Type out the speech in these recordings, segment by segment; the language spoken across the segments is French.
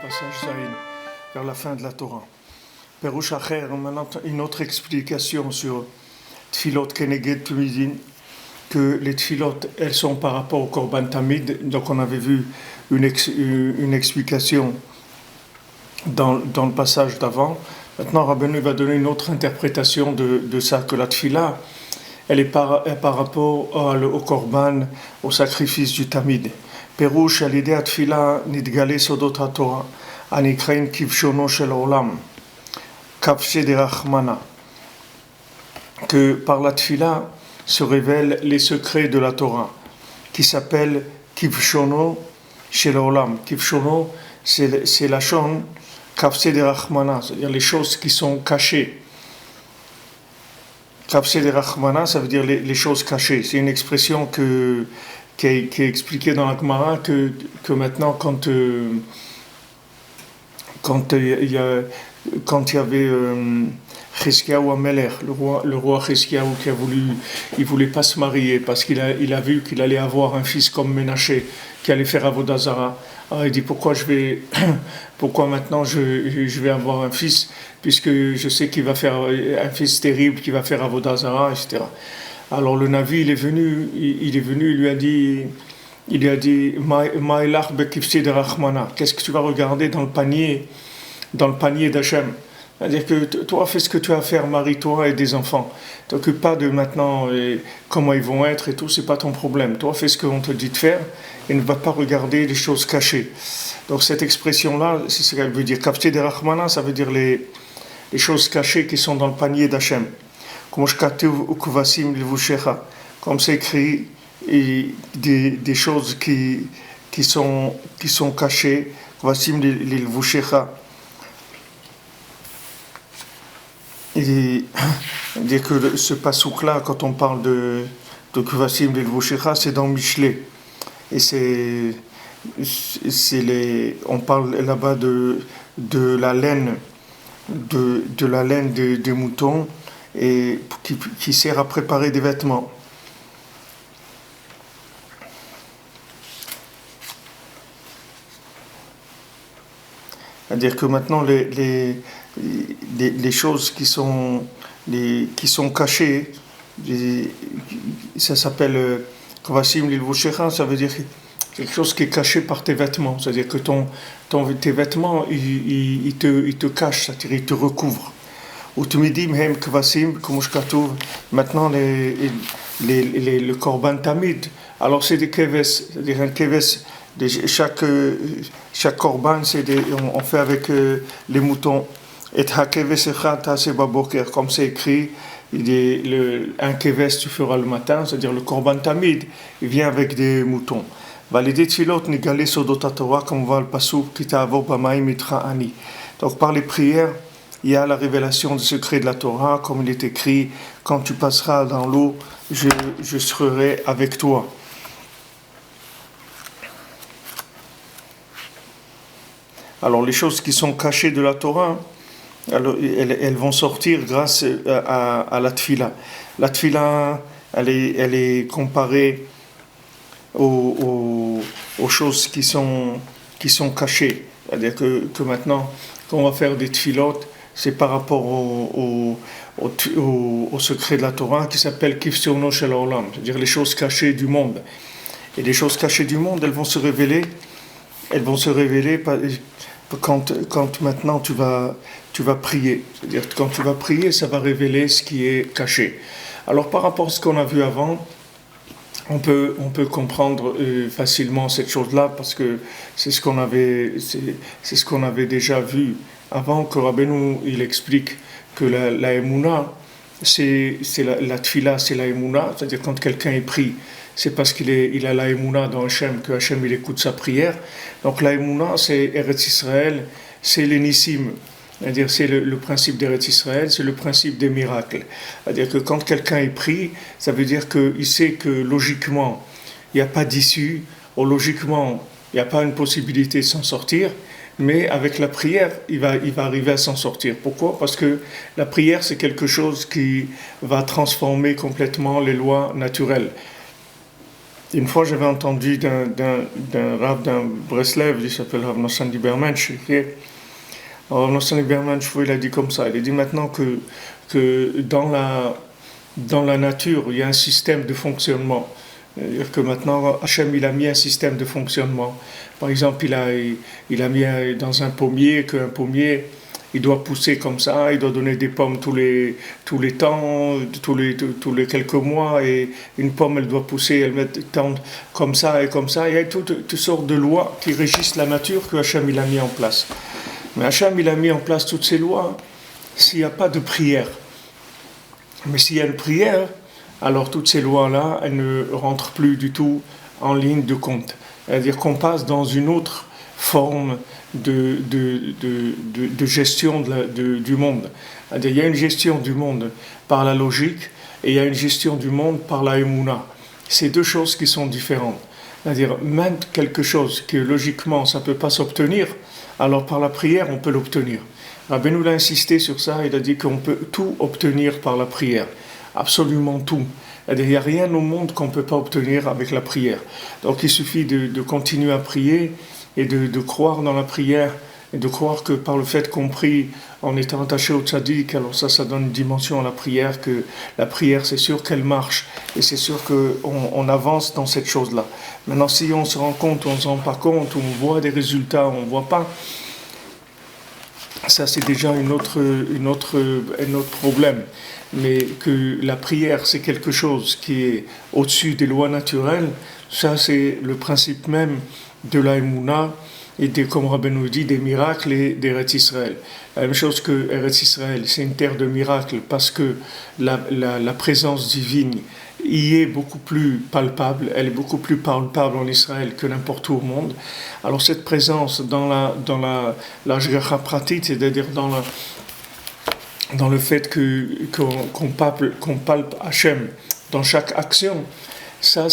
passage Zayin, vers la fin de la Torah. Perush Acher, maintenant une autre explication sur Tfilot Keneged Tumidin, que les Tfilot, elles sont par rapport au Korban Tamid. Donc on avait vu une explication dans le passage d'avant. Maintenant Rabbeinu va donner une autre interprétation de ça, que la Tfila, elle est par rapport au Korban, au sacrifice du Tamid. Perush על ידי התפילה נתגלה סודות התורה הנקראים כבשונו של העולם, כבשי דרחמנה, que par la tfila se révèlent les secrets de la Torah qui s'appelle kivshono shel olam. Kivshono, c'est la shon kavse de rachmana, c'est-à-dire les choses qui sont cachées. Kavse de rachmana, ça veut dire les choses cachées. C'est une expression qui est expliquée dans la Gemara que maintenant quand il y avait Chizkiyahu Amelech, le roi Chizkiyahu il voulait pas se marier parce qu'il a vu qu'il allait avoir un fils comme Ménaché qui allait faire Avodah Zara. Alors il dit pourquoi maintenant je vais avoir un fils puisque je sais qu'il va faire un fils terrible qui va faire Avodah Zara, etc. Alors le Navi il est venu, il lui a dit Ma'ilach bekifsi de Rachmana, qu'est-ce que tu vas regarder dans le panier d'Hachem? C'est-à-dire que toi, fais ce que tu as à faire, marie-toi et des enfants. Ne t'occupe pas de maintenant comment ils vont être et tout, c'est pas ton problème. Toi, fais ce qu'on te dit de faire et ne va pas regarder les choses cachées. Donc cette expression-là, c'est ce qu'elle veut dire. Kafti de Rachmana, ça veut dire les choses cachées qui sont dans le panier d'Hachem. Comme c'est écrit, des choses qui sont cachées. Kvasim lilvushecha. Et dire que ce pasouk-là, quand on parle de Kvasim lilvushecha, c'est dans Michelet. Et on parle là-bas de la laine, de la laine des moutons, et qui sert à préparer des vêtements. C'est-à-dire que maintenant les choses qui sont cachées, ça s'appelle Kvasim lilvushecha, ça veut dire quelque chose qui est caché par tes vêtements. C'est-à-dire que tes vêtements ils te cachent, c'est-à-dire ils te recouvrent. Maintenant le korban tamid, alors c'est des keves, c'est-à-dire un keves, chaque korban on fait avec les moutons, et comme c'est écrit, un keves tu feras le matin, c'est-à-dire le korban tamid il vient avec des moutons. Donc par les prières il y a la révélation du secret de la Torah, comme il est écrit, quand tu passeras dans l'eau, je serai avec toi. Alors les choses qui sont cachées de la Torah, alors, elles vont sortir grâce à la tfila. La tfila, elle est comparée aux choses qui sont cachées. C'est-à-dire que maintenant, quand on va faire des tfilot, c'est par rapport au secret de la Torah qui s'appelle Kivshono shel olam, c'est-à-dire les choses cachées du monde. Et les choses cachées du monde, elles vont se révéler quand maintenant tu vas prier. C'est-à-dire que quand tu vas prier, ça va révéler ce qui est caché. Alors par rapport à ce qu'on a vu avant, on peut comprendre facilement cette chose-là parce que c'est ce qu'on avait déjà vu avant, que Rabbeinu il explique que la émouna, c'est la tfila, c'est la émouna, c'est-à-dire quand quelqu'un est pris, c'est parce qu'il a la émouna dans Hachem, que Hachem il écoute sa prière. Donc la émouna, c'est Eretz Israël, c'est l'énissim, c'est-à-dire c'est le principe d'Eretz Israël, c'est le principe des miracles. C'est-à-dire que quand quelqu'un est pris, ça veut dire qu'il sait que logiquement, il n'y a pas d'issue, ou logiquement, il n'y a pas une possibilité de s'en sortir, mais avec la prière, il va arriver à s'en sortir. Pourquoi? Parce que la prière, c'est quelque chose qui va transformer complètement les lois naturelles. Une fois, j'avais entendu d'un Rav d'un Breslev, il s'appelle Rav Nosson Libermensch. Rav Nosson Libermensch, il a dit comme ça. Il a dit maintenant que dans la nature, il y a un système de fonctionnement. C'est-à-dire que maintenant, Hachem, il a mis un système de fonctionnement. Par exemple, il a mis dans un pommier qu'un pommier, il doit pousser comme ça, il doit donner des pommes tous les temps, tous les quelques mois, et une pomme, elle doit pousser, elle met tant comme ça et comme ça. Il y a toutes sortes de lois qui régissent la nature que Hachem, il a mis en place. Mais Hachem, il a mis en place toutes ces lois s'il n'y a pas de prière. Mais s'il y a une prière, alors toutes ces lois-là, elles ne rentrent plus du tout en ligne de compte. C'est-à-dire qu'on passe dans une autre forme de gestion du monde. C'est-à-dire il y a une gestion du monde par la logique et il y a une gestion du monde par la émouna. C'est deux choses qui sont différentes. C'est-à-dire même quelque chose que logiquement ça ne peut pas s'obtenir, alors par la prière on peut l'obtenir. Rabbeinu l'a insisté sur ça, il a dit qu'on peut tout obtenir par la prière, absolument tout. C'est-à-dire il n'y a rien au monde qu'on ne peut pas obtenir avec la prière. Donc il suffit de continuer à prier et de croire dans la prière et de croire que par le fait qu'on prie en étant attaché au tzaddik, alors ça donne une dimension à la prière, que la prière c'est sûr qu'elle marche et c'est sûr qu'on avance dans cette chose-là. Maintenant si on se rend compte ou on ne se rend pas compte, ou on voit des résultats ou on ne voit pas, ça c'est déjà un autre problème. Mais que la prière c'est quelque chose qui est au-dessus des lois naturelles, ça c'est le principe même de la Emouna et comme Rabbeinu dit, des miracles et d'Eretz Israël. La même chose que Eretz Israël, c'est une terre de miracles parce que la présence divine y est beaucoup plus palpable, elle est beaucoup plus palpable en Israël que n'importe où au monde. Alors cette présence dans la Hashgacha pratit, c'est-à-dire dans le fait qu'on palpe Hachem dans chaque action, ça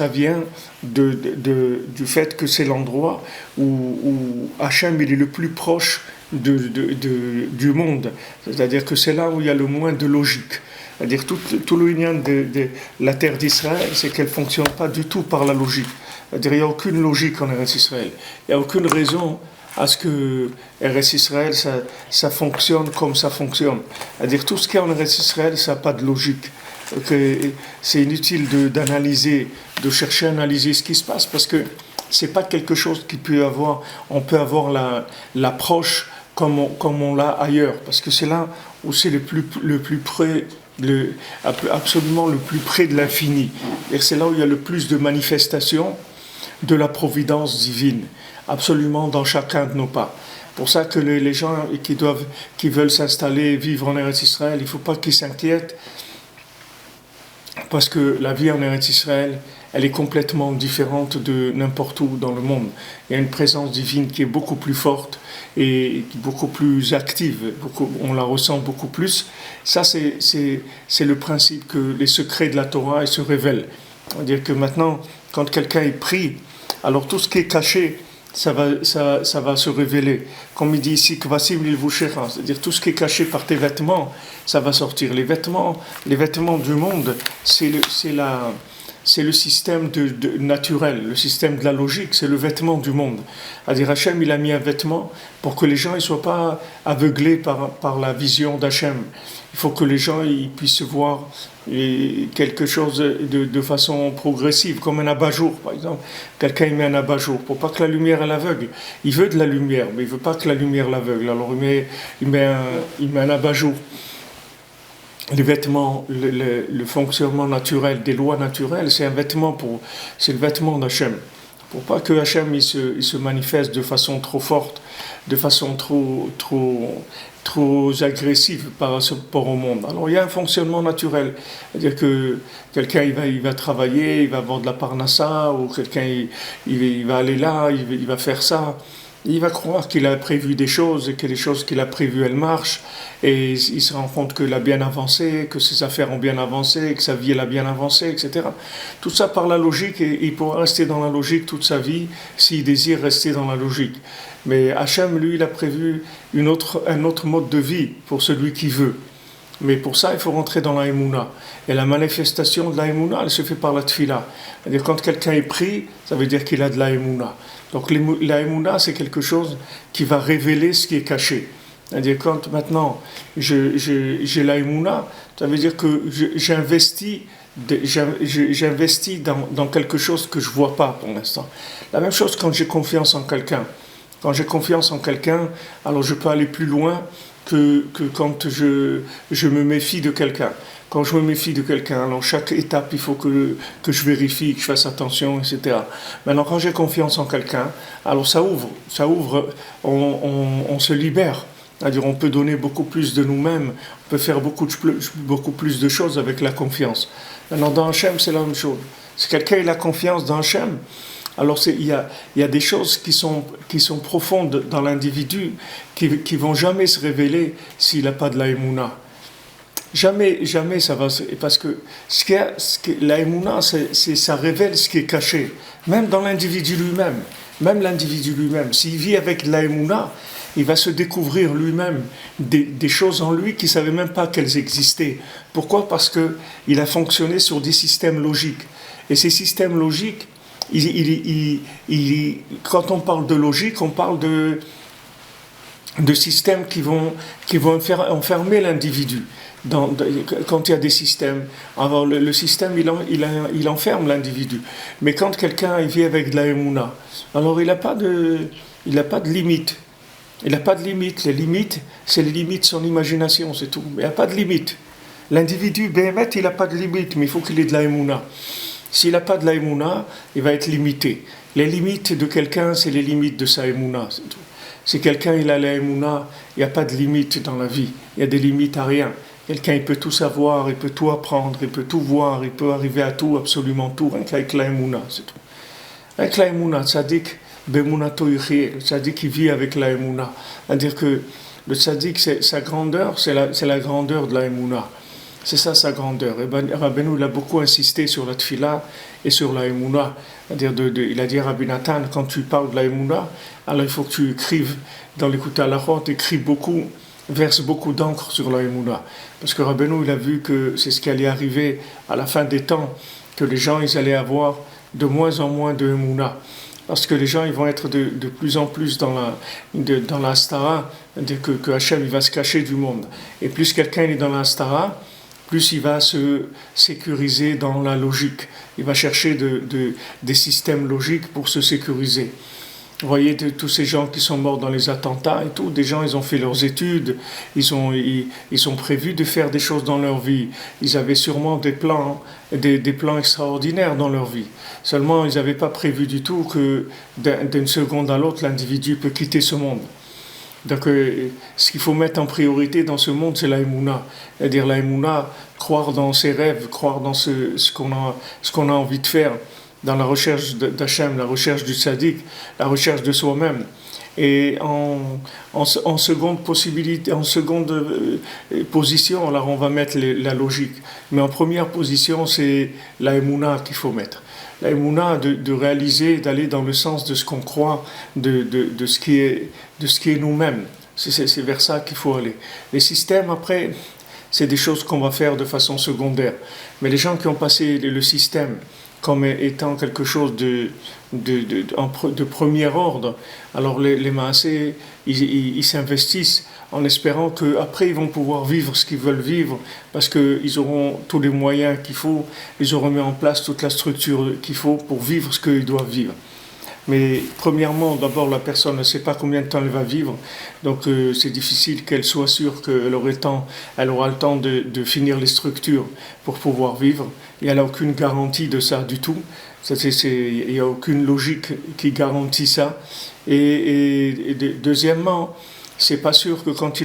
vient du fait que c'est l'endroit où Hachem il est le plus proche du monde. C'est-à-dire que c'est là où il y a le moins de logique. C'est-à-dire tout le lien de la terre d'Israël, c'est qu'elle ne fonctionne pas du tout par la logique. C'est-à-dire qu'il n'y a aucune logique en Eretz Israël. Il n'y a aucune raison à ce que Eretz Israël, ça fonctionne comme ça fonctionne. C'est-à-dire tout ce qu'il y a en Eretz Israël, ça n'a pas de logique. C'est inutile d'analyser, de chercher à analyser ce qui se passe parce que c'est pas quelque chose qui peut avoir, on peut avoir l'approche comme on l'a ailleurs, parce que c'est là où c'est le plus près, absolument le plus près de l'infini. Et c'est là où il y a le plus de manifestations de la providence divine, absolument dans chacun de nos pas. Pour ça que les gens qui veulent s'installer, vivre en Eretz Israël, il ne faut pas qu'ils s'inquiètent, parce que la vie en Eretz Israël, elle est complètement différente de n'importe où dans le monde. Il y a une présence divine qui est beaucoup plus forte et beaucoup plus active, on la ressent beaucoup plus. Ça, c'est le principe que les secrets de la Torah ils se révèlent. C'est-à-dire que maintenant, quand quelqu'un prie, alors tout ce qui est caché, ça va se révéler. Comme il dit ici, c'est-à-dire tout ce qui est caché par tes vêtements, ça va sortir. Les vêtements du monde, c'est le système naturel, le système de la logique, c'est le vêtement du monde. C'est-à-dire Hachem, il a mis un vêtement pour que les gens ne soient pas aveuglés par la vision d'Hachem. Il faut que les gens ils puissent voir quelque chose de façon progressive, comme un abat-jour, par exemple. Quelqu'un met un abat-jour pour pas que la lumière elle aveugle. Il veut de la lumière, mais il veut pas que la lumière l'aveugle. Alors il met un abat-jour. Les vêtements, le fonctionnement naturel des lois naturelles, c'est le vêtement d'Hachem. Pour pas que Hachem il se manifeste de façon trop forte, de façon trop agressive par rapport au monde. Alors il y a un fonctionnement naturel, c'est-à-dire que quelqu'un il va travailler, il va avoir de la parnassa, ou quelqu'un il va aller là, il va faire ça. Il va croire qu'il a prévu des choses et que les choses qu'il a prévues, elles marchent. Et il se rend compte qu'il a bien avancé, que ses affaires ont bien avancé, que sa vie elle a bien avancé, etc. Tout ça par la logique, et il pourra rester dans la logique toute sa vie s'il désire rester dans la logique. Mais Hachem, lui, il a prévu un autre mode de vie pour celui qui veut. Mais pour ça, il faut rentrer dans la Emouna. Et la manifestation de la Emouna, elle se fait par la Tfila. C'est-à-dire, quand quelqu'un est pris, ça veut dire qu'il a de la Emouna. Donc, la Emouna, c'est quelque chose qui va révéler ce qui est caché. C'est-à-dire, quand maintenant j'ai la Emouna, ça veut dire que j'investis dans quelque chose que je ne vois pas pour l'instant. La même chose quand j'ai confiance en quelqu'un. Quand j'ai confiance en quelqu'un, alors je peux aller plus loin que quand je me méfie de quelqu'un. Quand je me méfie de quelqu'un, alors chaque étape, il faut que je vérifie, que je fasse attention, etc. Maintenant, quand j'ai confiance en quelqu'un, alors ça ouvre, on se libère. C'est-à-dire, on peut donner beaucoup plus de nous-mêmes, on peut faire beaucoup plus de choses avec la confiance. Maintenant, dans Hachem, c'est la même chose. Si quelqu'un a la confiance dans Hachem, alors il y a des choses qui sont profondes dans l'individu qui vont jamais se révéler s'il n'a pas de la Emouna. Jamais ça va. Parce que la Emouna, ça révèle ce qui est caché. Même dans l'individu lui-même. Même l'individu lui-même. S'il vit avec de la Emouna, il va se découvrir lui-même des choses en lui qu'il ne savait même pas qu'elles existaient. Pourquoi ? Parce qu'il a fonctionné sur des systèmes logiques. Et ces systèmes logiques, quand on parle de logique, on parle de systèmes qui vont enfermer l'individu. Quand il y a des systèmes, alors le système il enferme l'individu. Mais quand quelqu'un vit avec de la Emouna, alors il n'a pas de limite. Il n'a pas de limite. Les limites, c'est les limites de son imagination, c'est tout. Mais il n'y a pas de limite. L'individu, Béhémet, il n'a pas de limite, mais il faut qu'il ait de la Emouna. S'il n'a pas de la Emouna, il va être limité. Les limites de quelqu'un, c'est les limites de sa Emouna, c'est tout. Si quelqu'un il a la Emouna, il n'y a pas de limite dans la vie. Il y a des limites à rien. Quelqu'un, il peut tout savoir, il peut tout apprendre, il peut tout voir, il peut arriver à tout, absolument tout, rien qu'avec la Emouna, c'est tout. Avec la Emouna, tzaddik, bemunato yuchye, le tzaddik qui vit avec la Emouna. C'est-à-dire que le tzaddik, sa grandeur, c'est la grandeur de la Emouna. C'est ça sa grandeur. Et Rabbeinu, il a beaucoup insisté sur la Tfila et sur la Emouna. C'est-à-dire il a dit à Rabbi Nathan, quand tu parles de la Emouna, alors il faut que tu écrives dans l'écoute à la route, verse beaucoup d'encre sur la Emouna. Parce que Rabbeinu, il a vu que c'est ce qui allait arriver à la fin des temps, que les gens, ils allaient avoir de moins en moins de Emouna. Parce que les gens, ils vont être de plus en plus dans la Stara, c'est-à-dire que Hachem, il va se cacher du monde. Et plus quelqu'un est dans la Stara, plus il va se sécuriser dans la logique. Il va chercher des systèmes logiques pour se sécuriser. Vous voyez tous ces gens qui sont morts dans les attentats et tout, des gens, ils ont fait leurs études, ils ont prévu de faire des choses dans leur vie. Ils avaient sûrement des plans extraordinaires dans leur vie. Seulement, ils n'avaient pas prévu du tout que d'une seconde à l'autre, l'individu peut quitter ce monde. Donc, ce qu'il faut mettre en priorité dans ce monde, c'est la Emouna. C'est-à-dire la Emouna, croire dans ses rêves, croire dans ce qu'on a envie de faire, dans la recherche d'Hachem, la recherche du tzaddik, la recherche de soi-même. Et en seconde possibilité, en seconde position, alors on va mettre la logique. Mais en première position, c'est la Emouna qu'il faut mettre. La Emouna de réaliser, d'aller dans le sens de ce qu'on croit, de ce qui est nous-mêmes. C'est vers ça qu'il faut aller. Les systèmes, après, c'est des choses qu'on va faire de façon secondaire. Mais les gens qui ont passé le système comme étant quelque chose de premier ordre, alors les Maasé, ils s'investissent en espérant qu'après ils vont pouvoir vivre ce qu'ils veulent vivre, parce qu'ils auront tous les moyens qu'il faut, ils auront mis en place toute la structure qu'il faut pour vivre ce qu'ils doivent vivre. Mais premièrement, d'abord, la personne ne sait pas combien de temps elle va vivre, donc c'est difficile qu'elle soit sûre qu'elle aura le temps de finir les structures pour pouvoir vivre. Et elle n'a aucune garantie de ça du tout. Il n'y a aucune logique qui garantit ça. Et deuxièmement, c'est pas sûr que quand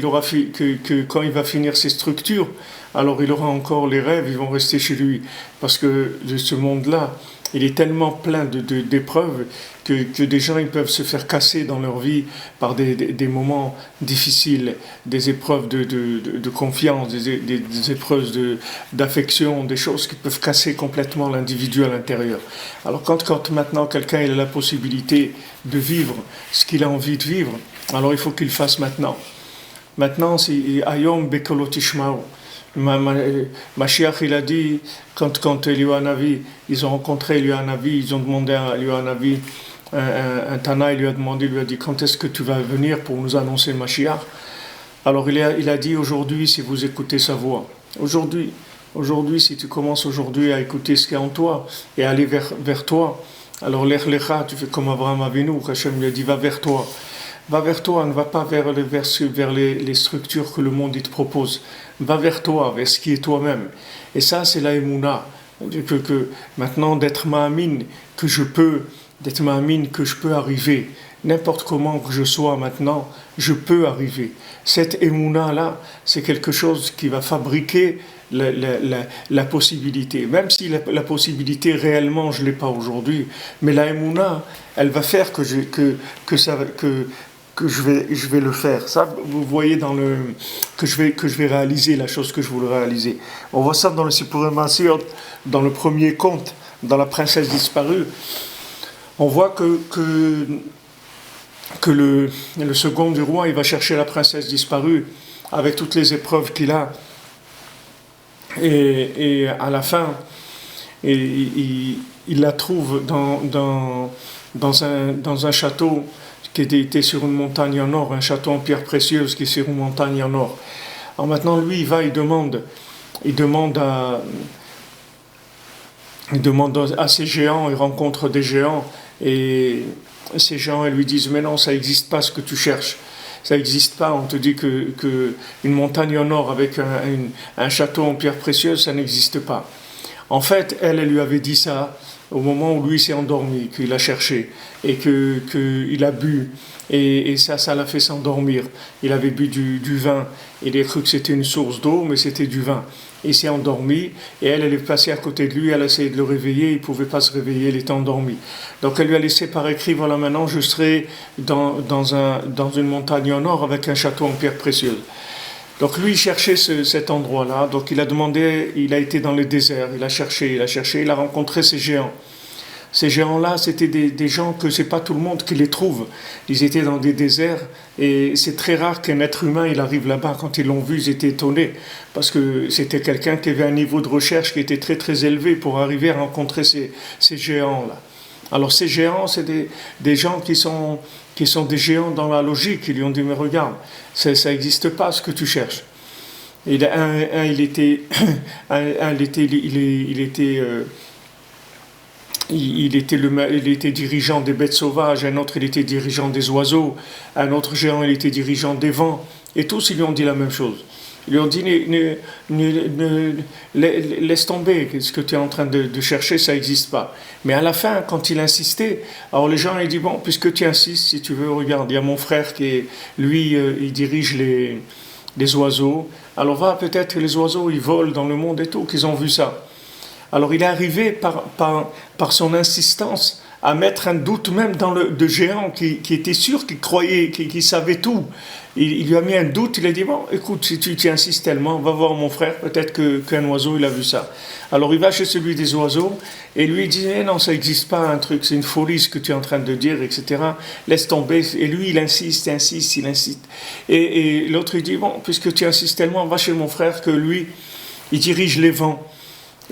quand il va finir ses structures, alors il aura encore les rêves, ils vont rester chez lui. Parce que de ce monde-là, il est tellement plein d'épreuves que des gens ils peuvent se faire casser dans leur vie par des moments difficiles, des épreuves de confiance, des épreuves d'affection, des choses qui peuvent casser complètement l'individu à l'intérieur. Alors quand maintenant quelqu'un il a la possibilité de vivre ce qu'il a envie de vivre, alors il faut qu'il le fasse maintenant. Maintenant, c'est Ayom Bekolot Ishmao. Mashiach, il a dit, quand Eliyahu Hanavi, ils ont rencontré Eliyahu Hanavi, ils ont demandé à Eliyahu Hanavi, un Tana, il lui a demandé, il lui a dit, quand est-ce que tu vas venir pour nous annoncer le Mashiach? Alors il a dit, aujourd'hui, si vous écoutez sa voix, aujourd'hui, si tu commences aujourd'hui à écouter ce qu'il y a en toi et à aller vers toi, alors l'Echlecha, tu fais comme Abraham Avinu, Hachem lui a dit, va vers toi, ne va pas vers les structures que le monde il te propose. Va vers toi, vers ce qui est toi-même. Et ça, c'est la Emouna. Que maintenant, d'être ma'amine que je peux arriver. N'importe comment que je sois maintenant, je peux arriver. Cette Emouna-là, c'est quelque chose qui va fabriquer la possibilité. Même si la possibilité, réellement, je ne l'ai pas aujourd'hui, mais la Emouna, elle va faire que je vais le faire. Ça, vous voyez que je vais réaliser la chose que je voulais réaliser. On voit ça dans le Sipurim Masir, dans le premier conte, dans la princesse disparue. On voit que le second du roi, il va chercher la princesse disparue avec toutes les épreuves qu'il a. Et à la fin, il la trouve dans un château qui était sur une montagne en or, un château en pierre précieuse qui est sur une montagne en or. Alors maintenant, lui, il demande à ces géants, il rencontre des géants, et ces géants, ils lui disent, mais non, ça n'existe pas ce que tu cherches. Ça n'existe pas, on te dit que une montagne en or avec un château en pierre précieuse, ça n'existe pas. En fait, elle lui avait dit ça au moment où lui s'est endormi, qu'il a cherché, et qu'il a bu, et ça l'a fait s'endormir. Il avait bu du vin, il a cru que c'était une source d'eau, mais c'était du vin. Il s'est endormi, et elle est passée à côté de lui, elle a essayé de le réveiller, il ne pouvait pas se réveiller, il était endormi. Donc elle lui a laissé par écrit, voilà, maintenant je serai dans une montagne en or avec un château en pierre précieuse. Donc lui, il cherchait cet endroit-là, donc il a demandé, il a été dans le désert, il a cherché, il a rencontré ces géants. Ces géants-là, c'était des gens que c'est pas tout le monde qui les trouve. Ils étaient dans des déserts et c'est très rare qu'un être humain il arrive là-bas. Quand ils l'ont vu, ils étaient étonnés parce que c'était quelqu'un qui avait un niveau de recherche qui était très très élevé pour arriver à rencontrer ces géants-là. Alors ces géants, c'est des gens qui sont des géants dans la logique. Ils lui ont dit, mais regarde, ça n'existe pas ce que tu cherches. Et il était dirigeant des bêtes sauvages, un autre il était dirigeant des oiseaux, un autre géant il était dirigeant des vents, et tous ils lui ont dit la même chose. Ils lui ont dit, laisse tomber, ce que tu es en train de chercher, ça n'existe pas. Mais à la fin, quand il insistait, alors les gens, ils disent, bon, puisque tu insistes, si tu veux, regarde, il y a mon frère lui, il dirige les oiseaux, alors va, peut-être que les oiseaux, ils volent dans le monde et tout, qu'ils ont vu ça. Alors il est arrivé par son insistance à mettre un doute même dans le géant qui était sûr, qui croyait, qui savait tout. Il lui a mis un doute, il a dit, bon, écoute, si tu insistes tellement, va voir mon frère, peut-être qu'un oiseau, il a vu ça. Alors il va chez celui des oiseaux, et lui il dit, non, ça n'existe pas un truc, c'est une folie ce que tu es en train de dire, etc. Laisse tomber. Et lui, il insiste. Et l'autre, il dit, bon, puisque tu insistes tellement, va chez mon frère, que lui, il dirige les vents.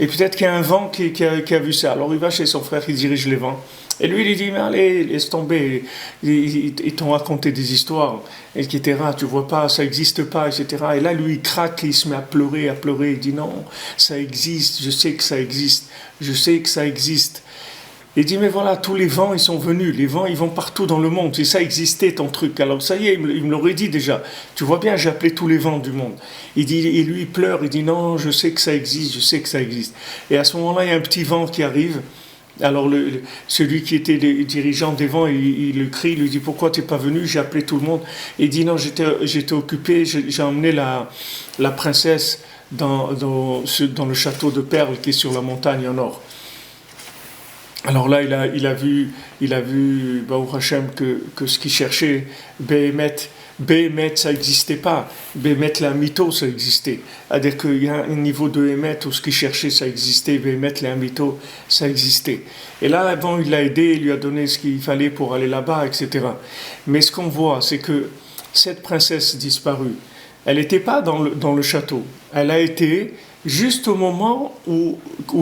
Et peut-être qu'il y a un vent qui a vu ça. Alors il va chez son frère, il dirige les vents. Et lui, il lui dit, mais allez, laisse tomber. Ils t'ont raconté des histoires, etc. Tu vois pas, ça n'existe pas, etc. Et là, lui, il craque, il se met à pleurer. Il dit, non, ça existe, je sais que ça existe. Il dit, mais voilà, tous les vents, ils sont venus. Les vents, ils vont partout dans le monde. Et ça existait, ton truc. Alors ça y est, il me l'aurait dit déjà. Tu vois bien, j'ai appelé tous les vents du monde. Il dit, et lui, il pleure. Il dit, non, je sais que ça existe. Et à ce moment-là, il y a un petit vent qui arrive. Alors celui qui était le dirigeant des vents, il le crie, il lui dit, pourquoi tu n'es pas venu? J'ai appelé tout le monde. Et il dit, non, j'étais occupé, j'ai emmené la princesse dans le château de perles qui est sur la montagne en or. Alors là, il a vu, Baruch Hashem, que ce qu'il cherchait, Béhémet, ça n'existait pas. Béhémet, la mytho, ça existait. C'est-à-dire qu'il y a un niveau de Hémet où ce qu'il cherchait, ça existait. Béhémet, la mytho, ça existait. Et là, avant, il l'a aidé, il lui a donné ce qu'il fallait pour aller là-bas, etc. Mais ce qu'on voit, c'est que cette princesse disparue, Elle n'était pas dans le château. Elle a été juste au moment où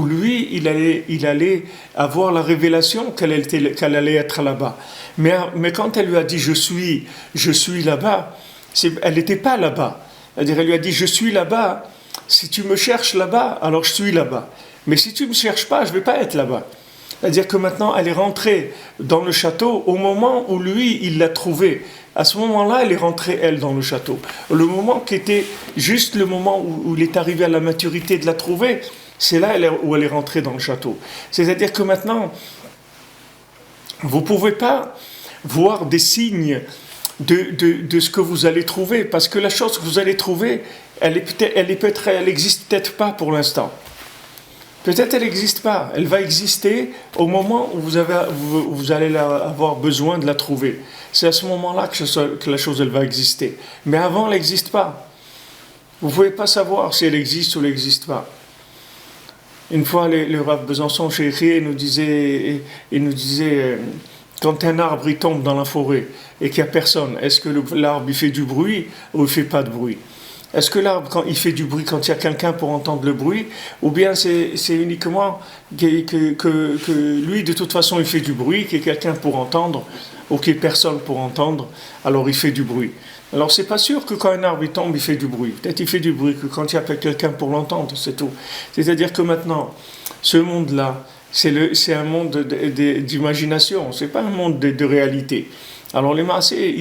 lui, il allait avoir la révélation qu'elle allait être là-bas. Mais quand elle lui a dit je suis là-bas, elle n'était pas là-bas. C'est-à-dire, elle lui a dit je suis là-bas, si tu me cherches là-bas, alors je suis là-bas. Mais si tu ne me cherches pas, je ne vais pas être là-bas. C'est-à-dire que maintenant, elle est rentrée dans le château au moment où lui, il l'a trouvée. À ce moment-là, elle est rentrée, elle, dans le château. Le moment qui était juste le moment où il est arrivé à la maturité de la trouver, c'est là où elle est rentrée dans le château. C'est-à-dire que maintenant, vous ne pouvez pas voir des signes de ce que vous allez trouver, parce que la chose que vous allez trouver, elle n'existe peut-être pas pour l'instant. Peut-être elle n'existe pas. Elle va exister au moment où vous allez avoir besoin de la trouver. C'est à ce moment-là que la chose elle va exister. Mais avant, elle n'existe pas. Vous ne pouvez pas savoir si elle existe ou elle n'existe pas. Une fois, le Rav Besançon Chéri nous disait quand un arbre il tombe dans la forêt et qu'il n'y a personne, est-ce que l'arbre il fait du bruit ou il ne fait pas de bruit? Est-ce que l'arbre, quand il fait du bruit, quand il y a quelqu'un pour entendre le bruit, ou bien c'est uniquement que lui, de toute façon, il fait du bruit, qu'il y ait quelqu'un pour entendre, ou qu'il n'y ait personne pour entendre, alors il fait du bruit. Alors c'est pas sûr que quand un arbre il tombe, il fait du bruit. Peut-être il fait du bruit que quand il y a quelqu'un pour l'entendre, c'est tout. C'est-à-dire que maintenant, ce monde-là, c'est un monde d'imagination, c'est pas un monde de réalité. Alors les massés,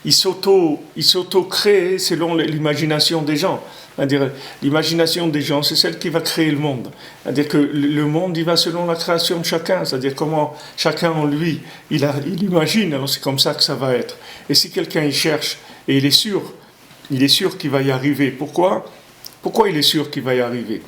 ils s'auto-créent selon l'imagination des gens. C'est-à-dire, l'imagination des gens, c'est celle qui va créer le monde. C'est-à-dire que le monde, il va selon la création de chacun. C'est-à-dire comment chacun en lui, il imagine, alors c'est comme ça que ça va être. Et si quelqu'un y cherche, et il est sûr qu'il va y arriver. Pourquoi il est sûr qu'il va y arriver?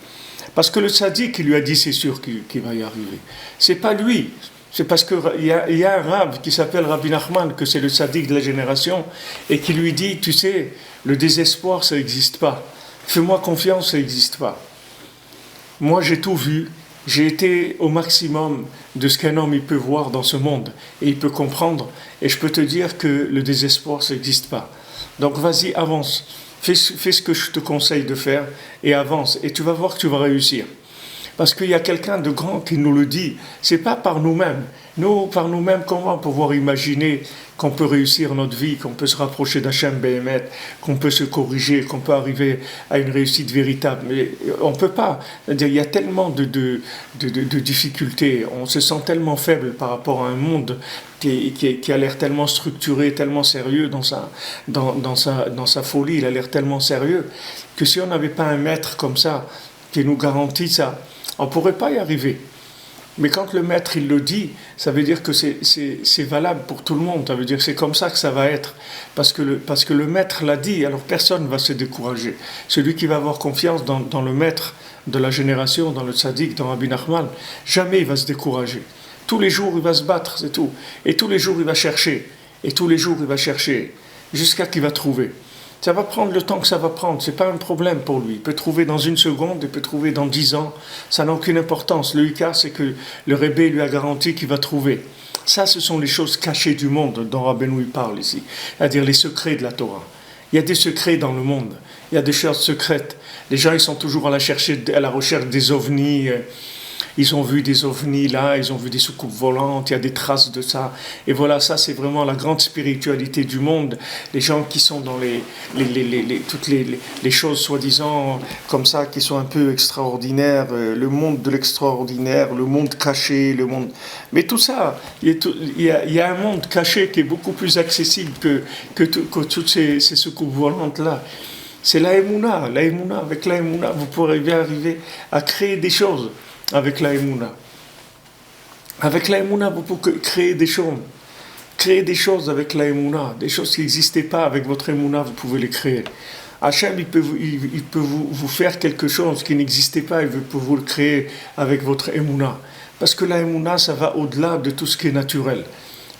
Parce que le sadique, il lui a dit c'est sûr qu'il va y arriver. C'est pas lui. C'est parce qu'il y a un rab qui s'appelle Rabbi Nachman, que c'est le sadique de la génération, et qui lui dit, tu sais, le désespoir, ça n'existe pas. Fais-moi confiance, ça n'existe pas. Moi, j'ai tout vu. J'ai été au maximum de ce qu'un homme il peut voir dans ce monde, et il peut comprendre. Et je peux te dire que le désespoir, ça n'existe pas. Donc vas-y, avance. Fais ce que je te conseille de faire, et avance. Et tu vas voir que tu vas réussir. Parce qu'il y a quelqu'un de grand qui nous le dit. C'est pas par nous-mêmes. Nous, par nous-mêmes, comment pouvoir imaginer qu'on peut réussir notre vie, qu'on peut se rapprocher d'Hachem Béhémet, qu'on peut se corriger, qu'on peut arriver à une réussite véritable. Mais on ne peut pas. C'est-à-dire, il y a tellement de difficultés. On se sent tellement faible par rapport à un monde qui a l'air tellement structuré, tellement sérieux dans sa folie. Il a l'air tellement sérieux que si on n'avait pas un maître comme ça qui nous garantit ça, on ne pourrait pas y arriver. Mais quand le maître il le dit, ça veut dire que c'est valable pour tout le monde. Ça veut dire que c'est comme ça que ça va être. Parce que le maître l'a dit, alors personne ne va se décourager. Celui qui va avoir confiance dans le maître de la génération, dans le tzaddik, dans Rabbi Nachman, jamais il va se décourager. Tous les jours il va se battre, c'est tout. Et tous les jours il va chercher. Et tous les jours il va chercher. Jusqu'à qu'il va trouver. Ça va prendre le temps que ça va prendre, c'est pas un problème pour lui. Il peut trouver dans une seconde, il peut trouver dans 10 ans, ça n'a aucune importance. Le Ika, c'est que le Rebbe lui a garanti qu'il va trouver. Ça, ce sont les choses cachées du monde dont Rabbeinu parle ici, c'est-à-dire les secrets de la Torah. Il y a des secrets dans le monde, il y a des choses secrètes. Les gens, ils sont toujours à la recherche des ovnis. Ils ont vu des ovnis là, ils ont vu des soucoupes volantes, il y a des traces de ça. Et voilà, ça c'est vraiment la grande spiritualité du monde. Les gens qui sont dans toutes les choses soi-disant comme ça, qui sont un peu extraordinaires, le monde de l'extraordinaire, le monde caché, le monde... Mais tout ça, il y a un monde caché qui est beaucoup plus accessible que toutes ces soucoupes volantes là. C'est la Emouna. Avec la Emouna, vous pourrez bien arriver à créer des choses. Avec la Emouna. Avec la Emouna, vous pouvez créer des choses. Créer des choses avec la Emouna. Des choses qui n'existaient pas avec votre Emouna, vous pouvez les créer. Hachem, il peut vous faire quelque chose qui n'existait pas, il peut vous le créer avec votre Emouna. Parce que la Emouna, ça va au-delà de tout ce qui est naturel.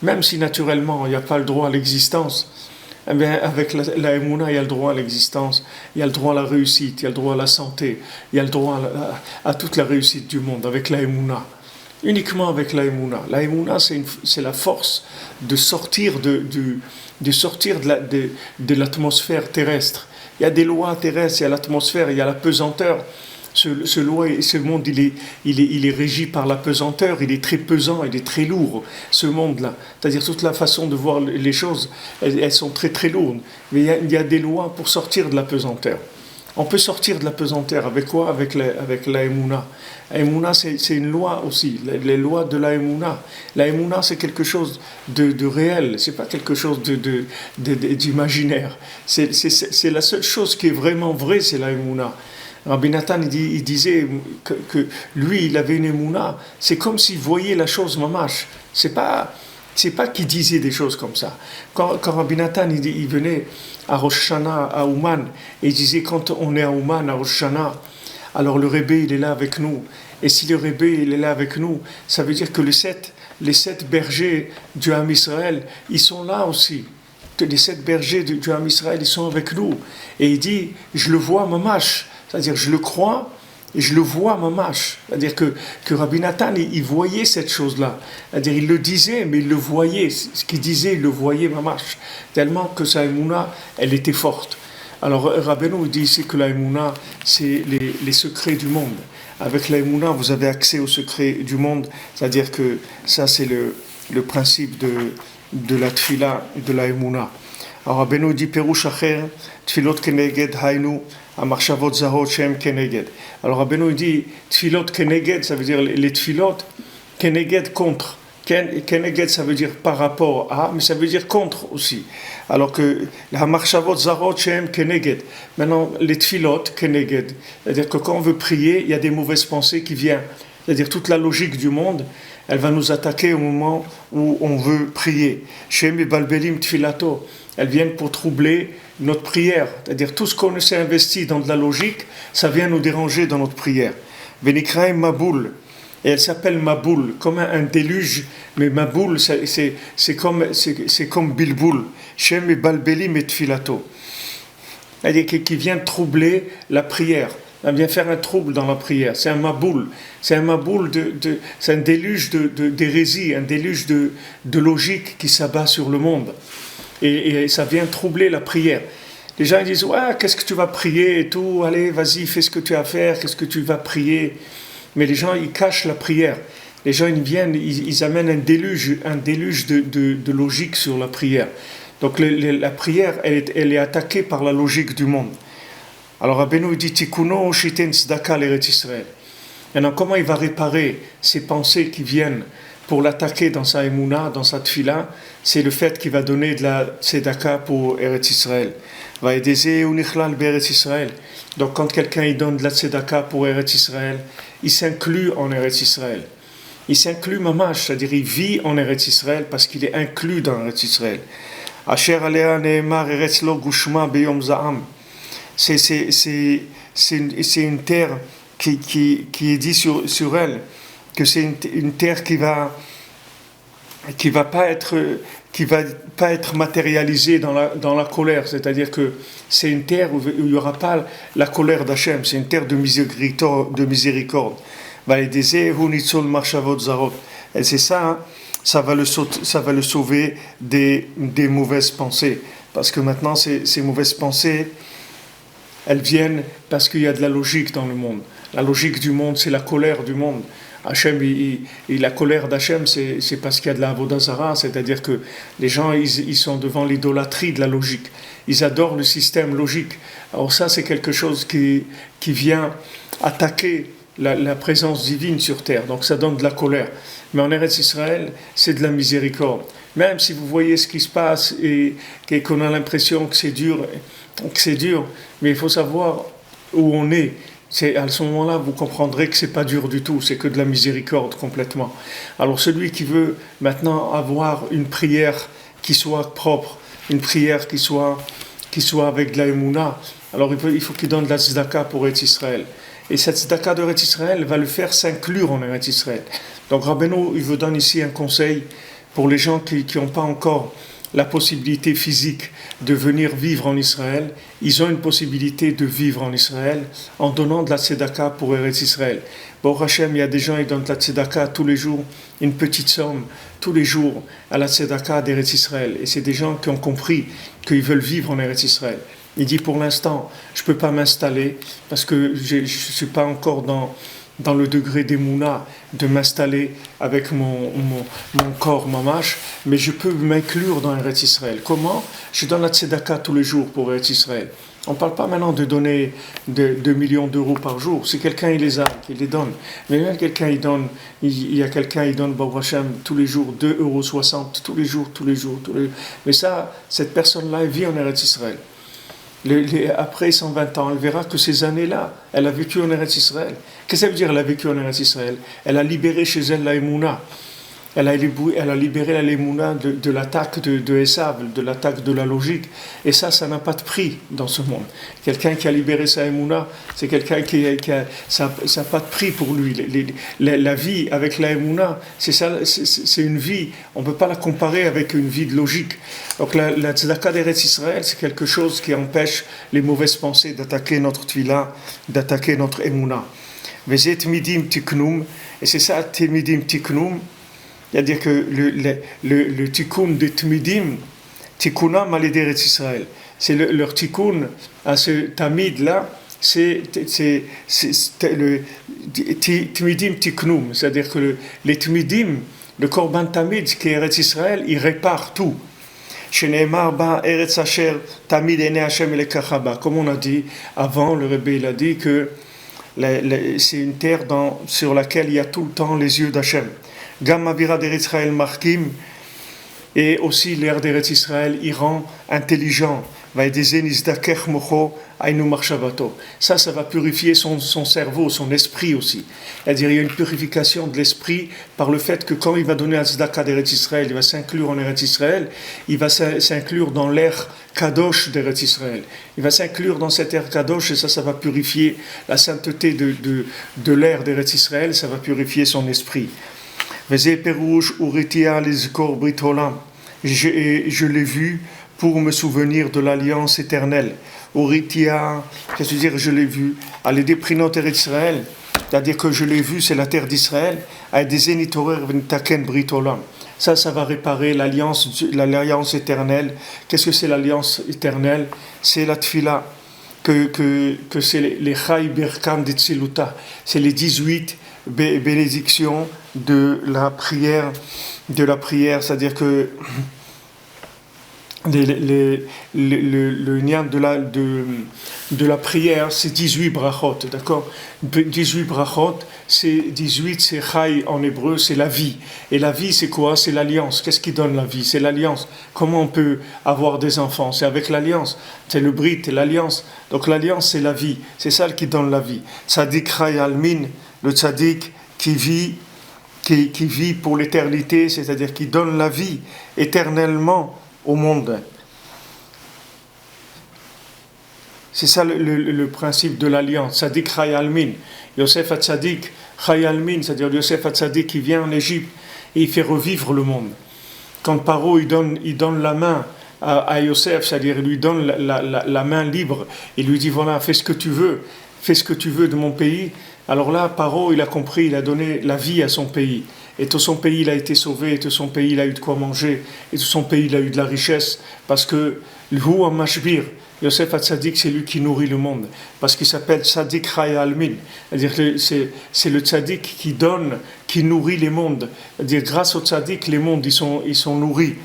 Même si naturellement, il n'y a pas le droit à l'existence, eh bien, avec la Emouna, il y a le droit à l'existence, il y a le droit à la réussite, il y a le droit à la santé, il y a le droit à toute la réussite du monde, avec la Emouna. Uniquement avec la Emouna. La Emouna, c'est la force de sortir de l'atmosphère terrestre Il y a des lois terrestres, il y a l'atmosphère, il y a la pesanteur. Ce monde, il est régi par la pesanteur, il est très pesant, il est très lourd, ce monde-là. C'est-à-dire toute la façon de voir les choses, elles sont très très lourdes. Mais il y a des lois pour sortir de la pesanteur. On peut sortir de la pesanteur avec quoi? Avec la Emouna. La Emouna, c'est une loi aussi, les lois de la Emouna. La Emouna, c'est quelque chose de réel, c'est pas quelque chose d'imaginaire. C'est la seule chose qui est vraiment vraie, c'est la Emouna. Rabbi Nathan, il disait que lui, il avait une Emouna. C'est comme s'il voyait la chose mamash. C'est pas qu'il disait des choses comme ça. Quand Rabbi Nathan, il venait à Rosh Hashanah, à Ouman, et il disait, quand on est à Ouman, à Rosh Hashanah, alors le Rebbe, il est là avec nous. Et si le Rebbe, il est là avec nous, ça veut dire que les sept bergers du Ham Israël, ils sont là aussi. Les 7 bergers du Ham Israël, ils sont avec nous. Et il dit, je le vois mamash. C'est-à-dire, je le crois et je le vois mamash. C'est-à-dire que Rabbi Nathan, il voyait cette chose-là. C'est-à-dire, il le disait, mais il le voyait. Ce qu'il disait, il le voyait mamash. Tellement que sa Emouna, elle était forte. Alors, Rabbeinu dit ici que la Emouna, c'est les secrets du monde. Avec la Emouna, vous avez accès aux secrets du monde. C'est-à-dire que ça, c'est le principe de la tfila, de la Emouna. Alors, Rabbeinu dit, Perush acher, tfilot keneged hainu, Amarchavot Zahot Shem Keneged. Alors Rabbeinu dit Tfilot Keneged, ça veut dire les Tfilot, Keneged contre. Keneged, ça veut dire par rapport à, mais ça veut dire contre aussi. Alors que Amarchavot Zahot Shem Keneged. Maintenant, les Tfilot Keneged, c'est-à-dire que quand on veut prier, il y a des mauvaises pensées qui viennent. C'est-à-dire toute la logique du monde, elle va nous attaquer au moment où on veut prier. Shem Balbelim Tfilato. Elles viennent pour troubler notre prière. C'est-à-dire tout ce qu'on s'est investi dans de la logique, ça vient nous déranger dans notre prière. Venikraim Maboul. Et elle s'appelle Maboul, comme un déluge, mais Maboul, c'est comme Bilboul. Shem et Balbelim et Tfilato. C'est-à-dire qui vient troubler la prière. Elle vient faire un trouble dans la prière. C'est un Maboul. C'est un Maboul, c'est un déluge d'hérésie, un déluge de logique qui s'abat sur le monde. Et ça vient troubler la prière. Les gens ils disent, ouais, qu'est-ce que tu vas prier et tout, allez, vas-y, fais ce que tu as à faire, qu'est-ce que tu vas prier. Mais les gens, ils cachent la prière. Les gens, ils viennent, ils amènent un déluge de logique sur la prière. Donc la prière, elle est attaquée par la logique du monde. Alors Rabbeinu dit, Tikuno shiten tzedaka l'Eretz Israël. Maintenant, comment il va réparer ces pensées qui viennent pour l'attaquer dans sa émouna, dans sa tfila? C'est le fait qu'il va donner de la tzedaka pour Eretz Israël. Va aider unichlal be'Eretz Israël. Donc quand quelqu'un il donne de la tzedaka pour Eretz Israël, il s'inclut en Eretz Israël. Il s'inclut mamash, c'est-à-dire il vit en Eretz Israël parce qu'il est inclus dans Eretz Israël. Asher alea ne'emar Eretz lo gushma beyom za'am. C'est une terre qui est dit sur elle que c'est une terre qui va pas être matérialisée dans la colère, c'est-à-dire que c'est une terre où il n'y aura pas la colère d'Hachem, c'est une terre de miséricorde. Et c'est ça, hein, ça va le sauver des mauvaises pensées, parce que maintenant ces mauvaises pensées, elles viennent parce qu'il y a de la logique dans le monde. La logique du monde, c'est la colère du monde. Hachem, la colère d'Hachem, c'est parce qu'il y a de la avodah zara, c'est-à-dire que les gens, ils sont devant l'idolâtrie de la logique. Ils adorent le système logique. Alors ça, c'est quelque chose qui vient attaquer la présence divine sur terre. Donc ça donne de la colère. Mais en Eretz Israël, c'est de la miséricorde. Même si vous voyez ce qui se passe et qu'on a l'impression que c'est dur, mais il faut savoir où on est. C'est à ce moment-là, vous comprendrez que c'est pas dur du tout, c'est que de la miséricorde complètement. Alors celui qui veut maintenant avoir une prière qui soit propre, une prière qui soit avec de la émouna, alors il faut qu'il donne de la tzedaka pour Eretz Israël. Et cette tzedaka de Eretz Israël va le faire s'inclure en Eretz Israël. Donc Rabbeinu, il vous donne ici un conseil pour les gens qui n'ont pas encore la possibilité physique de venir vivre en Israël. Ils ont une possibilité de vivre en Israël en donnant de la tzedaka pour Eretz Israël. Bon, Hachem, il y a des gens qui donnent de la tzedaka tous les jours, une petite somme, tous les jours, à la tzedaka d'Eretz Israël. Et c'est des gens qui ont compris qu'ils veulent vivre en Eretz Israël. Il dit pour l'instant, je ne peux pas m'installer parce que je ne suis pas encore dans le degré d'Emouna de m'installer avec mon corps mamash, mais je peux m'inclure dans Eretz Israël. Comment? Je donne la tzedaka tous les jours pour Eretz Israël. On ne parle pas maintenant de donner 2 millions d'euros par jour. Si quelqu'un il les a, qu'il les donne. Mais même quelqu'un il y a quelqu'un il donne Baruch Hashem tous les jours 2,60 € tous les jours. Mais ça, cette personne-là, elle vit en Eretz Israël. Après 120 ans, elle verra que ces années-là, elle a vécu en Eretz Israël. Qu'est-ce que ça veut dire, elle a vécu en Eretz Israël? Elle a libéré chez elle la Emouna. Elle a libéré la Emouna de l'attaque de Esav, de l'attaque de la logique. Et ça n'a pas de prix dans ce monde. Quelqu'un qui a libéré sa Emouna, c'est quelqu'un ça n'a pas de prix pour lui. La vie avec la Emouna, c'est une vie, on ne peut pas la comparer avec une vie de logique. Donc la tzedaka d'Eretz Israël, c'est quelque chose qui empêche les mauvaises pensées d'attaquer notre tefila, d'attaquer notre Emouna. Vezet midim tiknum, et c'est ça, midim tiknum. C'est-à-dire que le tikkun de Tmidim, tikkunam al Eretz Israël, c'est leur tikkun à ce tamid-là, c'est le Tmidim tiknum, c'est-à-dire que les Tmidim, le korban tamid qui est Eretz Israël, il répare tout. Sheneemar ba Eretz Asher tamid ene Hashem lekachaba. Comme on a dit avant, le Rebbe il a dit que c'est une terre sur laquelle il y a tout le temps les yeux d'Hachem. Gam Avira d'Eretz Israël Markim, et aussi l'air d'Eretz Israël, il rend intelligent. Ça va purifier son cerveau, son esprit aussi. C'est-à-dire il y a une purification de l'esprit par le fait que quand il va donner un tzedaka d'Eretz Israël, il va s'inclure en Eretz Israël, il va s'inclure dans l'air kadosh d'Eretz Israël. Il va s'inclure dans cet air kadosh et ça va purifier la sainteté de l'air d'Eretz Israël, ça va purifier son esprit. Je l'ai vu pour me souvenir de l'alliance éternelle. Uritia, qu'est-ce que dire je l'ai vu? Allez déprinot Eretz Israël, c'est-à-dire que je l'ai vu, c'est la terre d'Israël. Ça va réparer l'alliance éternelle. Qu'est-ce que c'est l'alliance éternelle? C'est la tfila, que c'est les Chai Birkan d'Itziluta, c'est les 18 bénédictions de la prière, c'est-à-dire que le niam de la prière, c'est 18 brachot, d'accord? 18 brachot, c'est 18, c'est chai en hébreu, c'est la vie. Et la vie, c'est quoi? C'est l'alliance. Qu'est-ce qui donne la vie? C'est l'alliance. Comment on peut avoir des enfants? C'est avec l'alliance. C'est le brit, l'alliance. Donc l'alliance, c'est la vie. C'est ça qui donne la vie. Tzadik chai almin, le tzadik qui vit pour l'éternité, c'est-à-dire qui donne la vie éternellement au monde. C'est ça le principe de l'alliance. Tzadik Chai Almin. Yosef Hatzadik Chai Almin, c'est-à-dire Yosef Hatzadik qui vient en Égypte et il fait revivre le monde. Quand Paro il donne la main à Yosef, c'est-à-dire il lui donne la main libre, il lui dit voilà, fais ce que tu veux de mon pays. Alors là, Paro il a compris, il a donné la vie à son pays. Et tout son pays il a été sauvé, et tout son pays il a eu de quoi manger, et tout son pays il a eu de la richesse, parce que l'hu mashbir, Yosef Hatzadik, c'est lui qui nourrit le monde, parce qu'il s'appelle Tzadik Chai Almin, c'est-à-dire que c'est le Tzadik qui donne, qui nourrit les mondes, c'est-à-dire grâce au Tzadik les mondes ils sont nourris,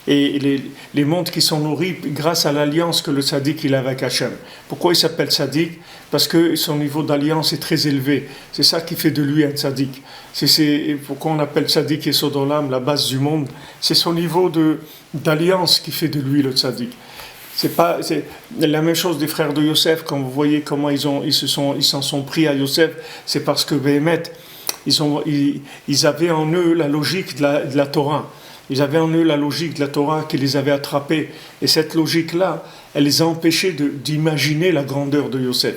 et les mondes qui sont nourris grâce à l'alliance que le Tzadik il a avec Hachem. Pourquoi il s'appelle Tzadik? Parce que son niveau d'alliance est très élevé, c'est ça qui fait de lui un Tzadik. Pourquoi on appelle Tzadik et Sodolam la base du monde? C'est son niveau d'alliance qui fait de lui le Tzadik. C'est la même chose des frères de Yosef. Quand vous voyez comment ils s'en sont pris à Yosef, c'est parce que Béhémet, ils avaient en eux la logique de la Torah. Ils avaient en eux la logique de la Torah qui les avait attrapés. Et cette logique-là, elle les a empêchés d'imaginer la grandeur de Yosef.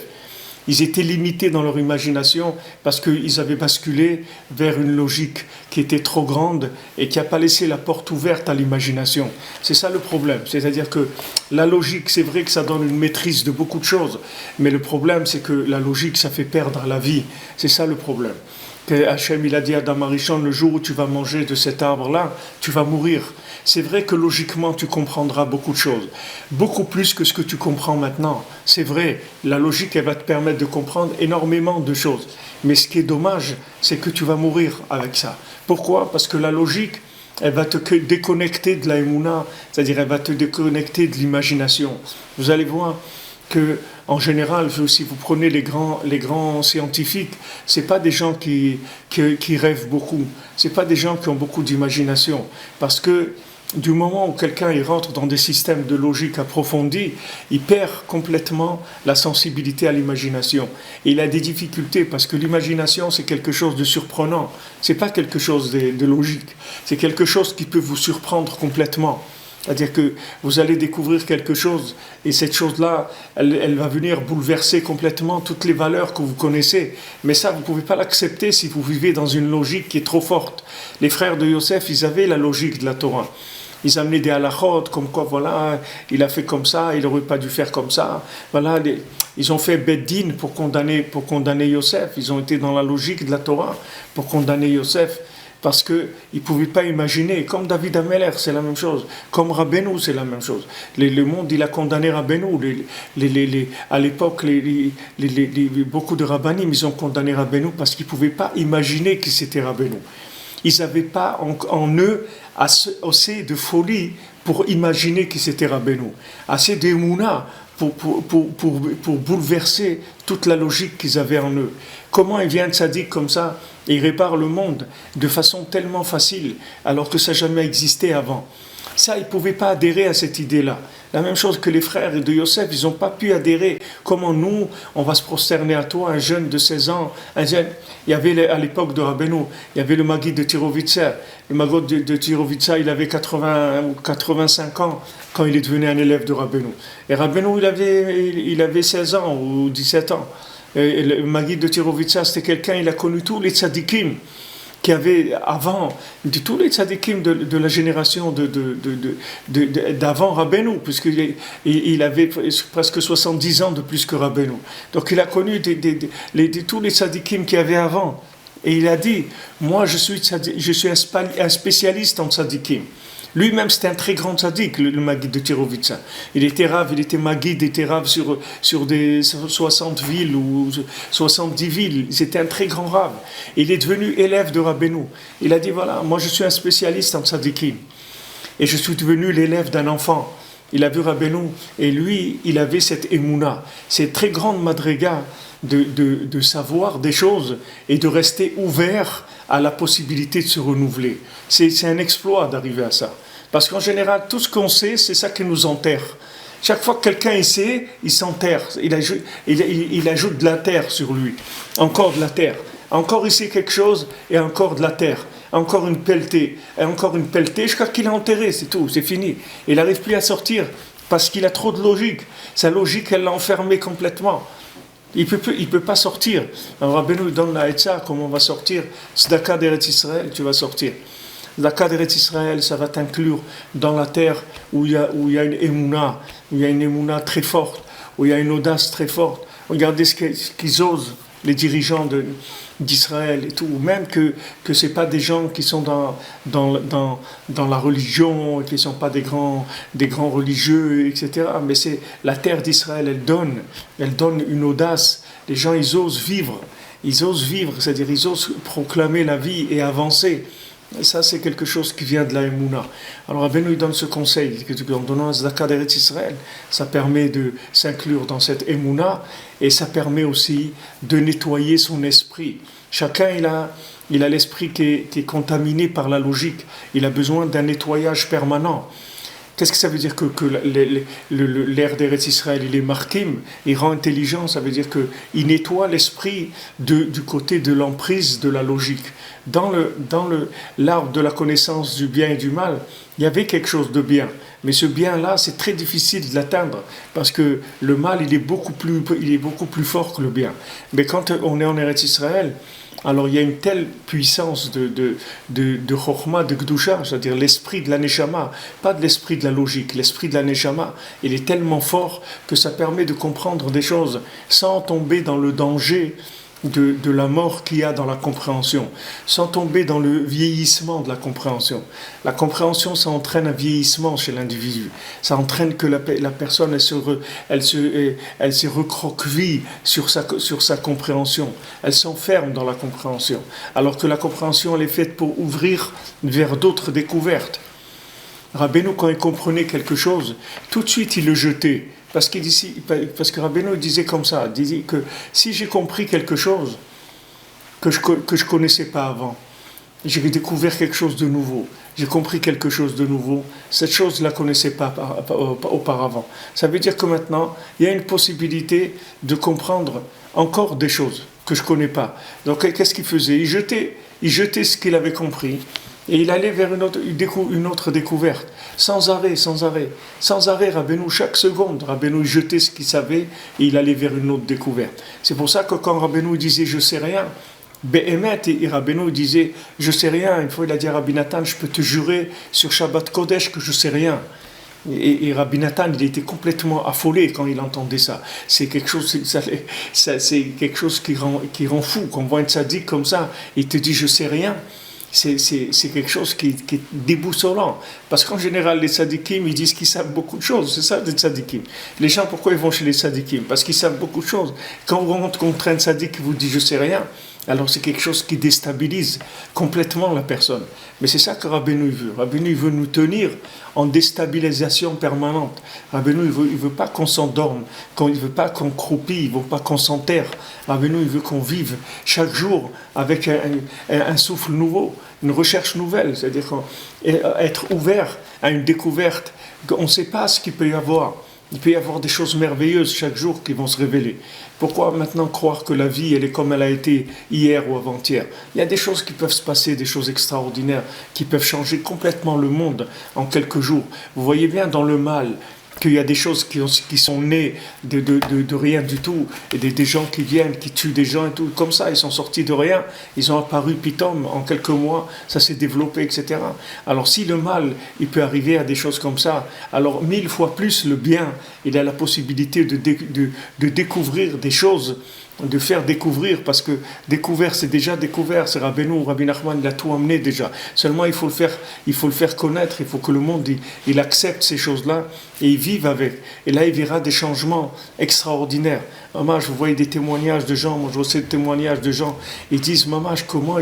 Ils étaient limités dans leur imagination parce qu'ils avaient basculé vers une logique qui était trop grande et qui n'a pas laissé la porte ouverte à l'imagination. C'est ça le problème. C'est-à-dire que la logique, c'est vrai que ça donne une maîtrise de beaucoup de choses, mais le problème, c'est que la logique, ça fait perdre la vie. C'est ça le problème. que Hachem il a dit à Adam Arishon, le jour où tu vas manger de cet arbre-là, tu vas mourir. C'est vrai que logiquement tu comprendras beaucoup de choses, beaucoup plus que ce que tu comprends maintenant. C'est vrai, la logique elle va te permettre de comprendre énormément de choses. Mais ce qui est dommage, c'est que tu vas mourir avec ça. Pourquoi? Parce que la logique, elle va te déconnecter de la émouna, c'est-à-dire elle va te déconnecter de l'imagination. Vous allez voir que, en général, si vous prenez les grands scientifiques, c'est pas des gens qui rêvent beaucoup, c'est pas des gens qui ont beaucoup d'imagination, parce que du moment où quelqu'un il rentre dans des systèmes de logique approfondis, il perd complètement la sensibilité à l'imagination. Et il a des difficultés parce que l'imagination c'est quelque chose de surprenant, c'est pas quelque chose de logique, c'est quelque chose qui peut vous surprendre complètement. C'est-à-dire que vous allez découvrir quelque chose et cette chose-là, elle va venir bouleverser complètement toutes les valeurs que vous connaissez. Mais ça, vous ne pouvez pas l'accepter si vous vivez dans une logique qui est trop forte. Les frères de Yosef, ils avaient la logique de la Torah. Ils amenaient des halachot, comme quoi, voilà, il a fait comme ça, il n'aurait pas dû faire comme ça. Voilà, ils ont fait Beddin pour condamner Yosef. Ils ont été dans la logique de la Torah pour condamner Yosef. Parce qu'ils ne pouvaient pas imaginer, comme David Ameller, c'est la même chose, comme Rabbeinu, c'est la même chose. Le monde, il a condamné Rabbeinu. À l'époque, beaucoup de rabbinim, ils ont condamné Rabbeinu parce qu'ils ne pouvaient pas imaginer que c'était Rabbeinu. Ils n'avaient pas en eux assez de folie pour imaginer que c'était Rabbeinu, assez d'émouna pour bouleverser toute la logique qu'ils avaient en eux. Comment il vient de tzaddik comme ça et il répare le monde de façon tellement facile alors que ça n'a jamais existé avant. Ça, ils ne pouvaient pas adhérer à cette idée-là. La même chose que les frères de Yosef, ils n'ont pas pu adhérer. Comment nous, on va se prosterner à toi, un jeune de 16 ans, un jeune. Il y avait à l'époque de Rabbeinu, il y avait le Maguid de Tirovitsa. Le Maguid de Tirovitsa, il avait 80 ou 85 ans quand il est devenu un élève de Rabbeinu. Et Rabbeinu, il avait 16 ans ou 17 ans. Et le Maguid de Tirovitsa, c'était quelqu'un, il a connu tous les tzadikim qui avait avant, tous les tzadikim de la génération d'avant Rabbeinu, puisqu'il avait presque 70 ans de plus que Rabbeinu. Donc il a connu tous les tzadikim qu'il y avait avant. Et il a dit, moi je suis un spécialiste en tzadikim. Lui-même, c'était un très grand tzaddik, le Maguid de Tirovitsa. Il était rave, il était Maguid, il était rave sur des 60 villes ou 70 villes. C'était un très grand rave. Il est devenu élève de Rabbeinu. Il a dit, voilà, moi je suis un spécialiste en tzaddikim. Et je suis devenu l'élève d'un enfant. Il a vu Rabbeinu. Et lui, il avait cette émouna, cette très grande madriga de savoir des choses et de rester ouvert à la possibilité de se renouveler. C'est un exploit d'arriver à ça. Parce qu'en général, tout ce qu'on sait, c'est ça qui nous enterre. Chaque fois que quelqu'un sait, il s'enterre. Il ajoute de la terre sur lui. Encore de la terre. Encore il sait quelque chose et encore de la terre. Encore une pelletée. Et encore une pelletée jusqu'à qu'il est enterré. C'est tout, c'est fini. Il n'arrive plus à sortir parce qu'il a trop de logique. Sa logique, elle l'a enfermé complètement. Il peut pas sortir. Alors Rabbeinu donne la Etza, comment on va sortir. Tzedaka d'Eretz Israël, tu vas sortir. Tzedaka d'Eretz Israël, ça va t'inclure dans la terre où il y a une émouna, très forte, où il y a une audace très forte. Regardez ce qu'ils osent, les dirigeants d'Israël et tout, ou même que c'est pas des gens qui sont dans la religion, qui sont pas des grands religieux, etc. Mais c'est la terre d'Israël, elle donne une audace. Les gens, ils osent vivre, c'est-à-dire ils osent proclamer la vie et avancer. Et ça, c'est quelque chose qui vient de la Emouna. Alors, Rabbeinu donne ce conseil, en donnant un Tzedaka d'Eretz Israël, ça permet de s'inclure dans cette Emouna, et ça permet aussi de nettoyer son esprit. Chacun, il a l'esprit qui est contaminé par la logique. Il a besoin d'un nettoyage permanent. Qu'est-ce que ça veut dire que l'air d'Eretz Israël, il est markim, il rend intelligent, ça veut dire qu'il nettoie l'esprit du côté de l'emprise de la logique. Dans l'arbre de la connaissance du bien et du mal, il y avait quelque chose de bien. Mais ce bien-là, c'est très difficile de l'atteindre, parce que le mal, il est beaucoup plus fort que le bien. Mais quand on est en Eretz Israël, alors il y a une telle puissance de Chokhmah, de Gdusha, c'est-à-dire l'esprit de la Neshama, pas de l'esprit de la logique, l'esprit de la Neshama, il est tellement fort que ça permet de comprendre des choses sans tomber dans le danger de la mort qu'il y a dans la compréhension, sans tomber dans le vieillissement de la compréhension. La compréhension, ça entraîne un vieillissement chez l'individu. Ça entraîne que la personne, elle se recroqueville sur sa compréhension. Elle s'enferme dans la compréhension. Alors que la compréhension, elle est faite pour ouvrir vers d'autres découvertes. Rabbeinu, quand il comprenait quelque chose, tout de suite il le jetait. Parce que Rabbeinu disait comme ça, il disait que si j'ai compris quelque chose que je connaissais pas avant, j'ai découvert quelque chose de nouveau, j'ai compris quelque chose de nouveau, cette chose je ne la connaissais pas auparavant. Ça veut dire que maintenant, il y a une possibilité de comprendre encore des choses que je ne connais pas. Donc qu'est-ce qu'il faisait ? Il jetait ce qu'il avait compris. Et il allait vers une autre découverte, sans arrêt. Rabbeinu, chaque seconde, Rabbeinu jetait ce qu'il savait et il allait vers une autre découverte. C'est pour ça que quand Rabbeinu disait « je sais rien », Be'emet, et Rabbeinu disait « je sais rien », une fois il a dit à Rabbi Nathan « je peux te jurer sur Shabbat Kodesh que je sais rien ». Et Rabbi Nathan, il était complètement affolé quand il entendait ça. C'est quelque chose qui rend fou. Quand on voit un tzaddik comme ça, il te dit « je sais rien ». C'est quelque chose qui est déboussolant. Parce qu'en général, les tzadikim, ils disent qu'ils savent beaucoup de choses. C'est ça, les tzadikim. Les gens, pourquoi ils vont chez les tzadikim ? Parce qu'ils savent beaucoup de choses. Quand vous rencontrez contre un tzadik qui vous dit « je sais rien », alors c'est quelque chose qui déstabilise complètement la personne. Mais c'est ça que Rabbeinu veut. Rabbeinu veut nous tenir en déstabilisation permanente. Rabbeinu il veut pas qu'on s'endorme, il veut pas qu'on croupille, il veut pas qu'on s'enterre. Rabbeinu il veut qu'on vive chaque jour avec un souffle nouveau, une recherche nouvelle, c'est-à-dire être ouvert à une découverte. On ne sait pas ce qu'il peut y avoir. Il peut y avoir des choses merveilleuses chaque jour qui vont se révéler. Pourquoi maintenant croire que la vie, elle est comme elle a été hier ou avant-hier ? Il y a des choses qui peuvent se passer, des choses extraordinaires, qui peuvent changer complètement le monde en quelques jours. Vous voyez bien dans le mal qu'il y a des choses qui sont nées de rien du tout, et des gens qui viennent, qui tuent des gens et tout, comme ça, ils sont sortis de rien, ils ont apparu pitom, en quelques mois, ça s'est développé, etc. Alors si le mal, il peut arriver à des choses comme ça, alors 1000 fois plus le bien, il a la possibilité de découvrir des choses, de faire découvrir, parce que découvert, c'est déjà découvert, c'est Rabbi Nachman, il a tout amené déjà. Seulement, il faut le faire connaître, il faut que le monde, il accepte ces choses-là, et il vive avec. Et là, il verra des changements extraordinaires. Maman, je voyais des témoignages de gens, moi je vois des témoignages de gens, ils disent, maman, comment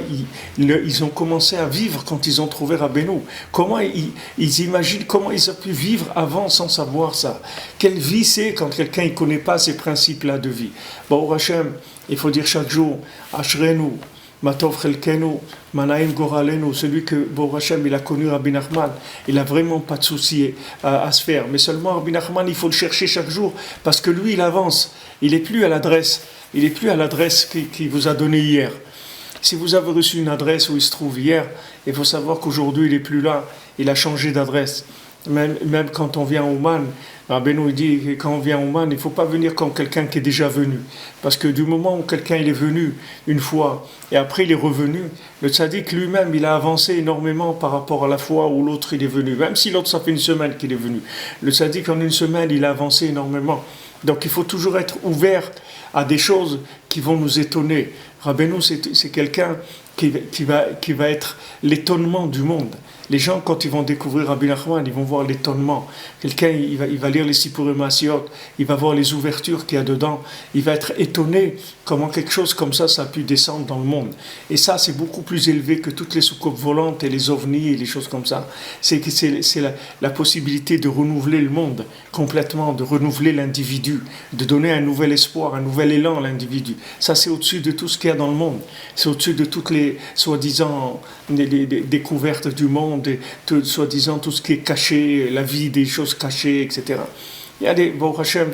ils ont commencé à vivre quand ils ont trouvé Rabbeinu. Comment ils imaginent, comment ils ont pu vivre avant sans savoir ça. Quelle vie c'est quand quelqu'un ne connaît pas ces principes-là de vie. Bon, Hachem, il faut dire chaque jour, Ashrenu, Matov Chelkenu, Manaim Goralenu, celui que Baruch Hashem, il a connu Rabbi Nachman, il n'a vraiment pas de souci à se faire. Mais seulement Rabbi Nachman, il faut le chercher chaque jour, parce que lui, il avance. Il n'est plus à l'adresse qu'il vous a donnée hier. Si vous avez reçu une adresse où il se trouve hier, il faut savoir qu'aujourd'hui, il n'est plus là. Il a changé d'adresse. Même quand on vient au Man, Rabbeinu dit que quand on vient au Man, il ne faut pas venir comme quelqu'un qui est déjà venu. Parce que du moment où quelqu'un il est venu une fois et après il est revenu, le tzaddik lui-même il a avancé énormément par rapport à la fois où l'autre il est venu. Même si l'autre ça fait une semaine qu'il est venu. Le tzaddik en une semaine il a avancé énormément. Donc il faut toujours être ouvert à des choses qui vont nous étonner. Rabbeinu c'est quelqu'un qui va être l'étonnement du monde. Les gens, quand ils vont découvrir Rabbi Nachman, ils vont voir l'étonnement. Quelqu'un, il va lire les Sipurim Asiot, il va voir les ouvertures qu'il y a dedans, il va être étonné comment quelque chose comme ça a pu descendre dans le monde. Et ça, c'est beaucoup plus élevé que toutes les soucoupes volantes et les ovnis et les choses comme ça. C'est la possibilité de renouveler le monde complètement, de renouveler l'individu, de donner un nouvel espoir, un nouvel élan à l'individu. Ça, c'est au-dessus de tout ce qu'il y a dans le monde. C'est au-dessus de toutes les, soi-disant, les découvertes du monde, soi-disant tout ce qui est caché, la vie des choses cachées, etc. Il y a des, Baruch Hashem,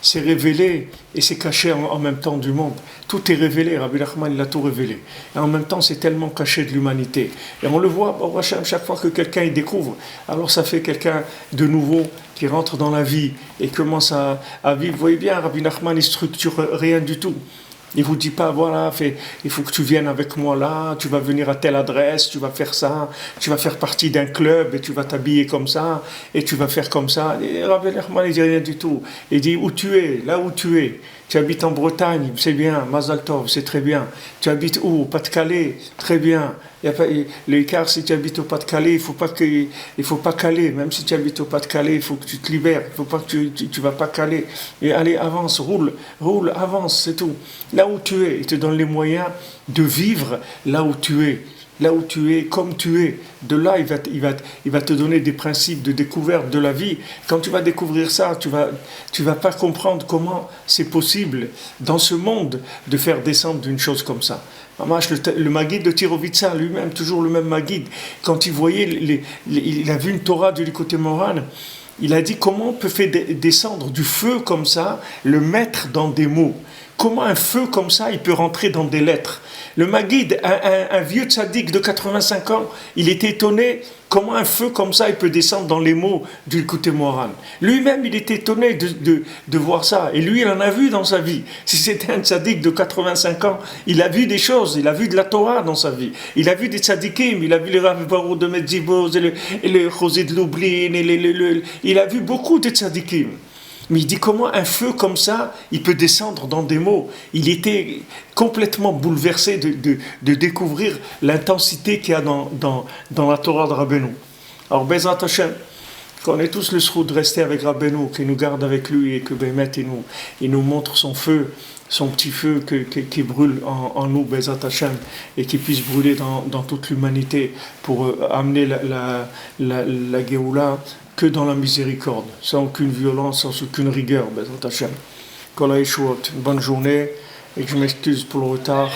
c'est révélé et c'est caché en même temps du monde. Tout est révélé, Rabbi Nachman il a tout révélé. Et en même temps c'est tellement caché de l'humanité. Et on le voit, Baruch Hashem, chaque fois que quelqu'un y découvre, alors ça fait quelqu'un de nouveau qui rentre dans la vie et commence à vivre. Vous voyez bien, Rabbi Nachman il structure rien du tout. Il vous dit pas, voilà, il faut que tu viennes avec moi là, tu vas venir à telle adresse, tu vas faire ça, tu vas faire partie d'un club et tu vas t'habiller comme ça et tu vas faire comme ça. Et Rabbi Nachman, il dit rien du tout. Il dit où tu es, là où tu es. Tu habites en Bretagne, c'est bien, Mazal Tov, c'est très bien. Tu habites où? Au Pas-de-Calais, très bien. L'écart, si tu habites au Pas-de-Calais, il faut pas caler. Même si tu habites au Pas-de-Calais, il faut que tu te libères. Il faut pas que tu vas pas caler. Et allez, avance, roule, avance, c'est tout. Là où tu es, il te donne les moyens de vivre là où tu es. Là où tu es, comme tu es. De là, il va te donner des principes de découverte de la vie. Quand tu vas découvrir ça, tu vas pas comprendre comment c'est possible dans ce monde de faire descendre d'une chose comme ça. Le Maguide de Tirovitsa, lui-même, toujours le même Maguide, quand il voyait, il a vu une Torah du côté moral, il a dit comment on peut faire descendre du feu comme ça, le mettre dans des mots. Comment un feu comme ça, il peut rentrer dans des lettres. Le Maguide, un vieux tzaddik de 85 ans, il était étonné comment un feu comme ça, il peut descendre dans les mots du côté moral. Lui-même, il était étonné de voir ça. Et lui, il en a vu dans sa vie. Si c'était un tzaddik de 85 ans, il a vu des choses, il a vu de la Torah dans sa vie. Il a vu des tzaddikim, il a vu les Rav Baruch de Medzivoz et le Chosé de Lublin, il a vu beaucoup de tzaddikim. Mais il dit comment un feu comme ça, il peut descendre dans des mots. Il était complètement bouleversé de découvrir l'intensité qu'il y a dans la Torah de Rabbeinu. Alors, Bezrat Hashem, qu'on ait tous le sroud de rester avec Rabbeinu, qu'il nous garde avec lui et que Bémet, il nous montre son feu, son petit feu qui brûle en nous, Bezrat Hashem, et qui puisse brûler dans toute l'humanité pour amener la Géoula que dans la miséricorde, sans aucune violence, sans aucune rigueur, Bezrat Hashem. Kol haYeshuot, une bonne journée, et que je m'excuse pour le retard.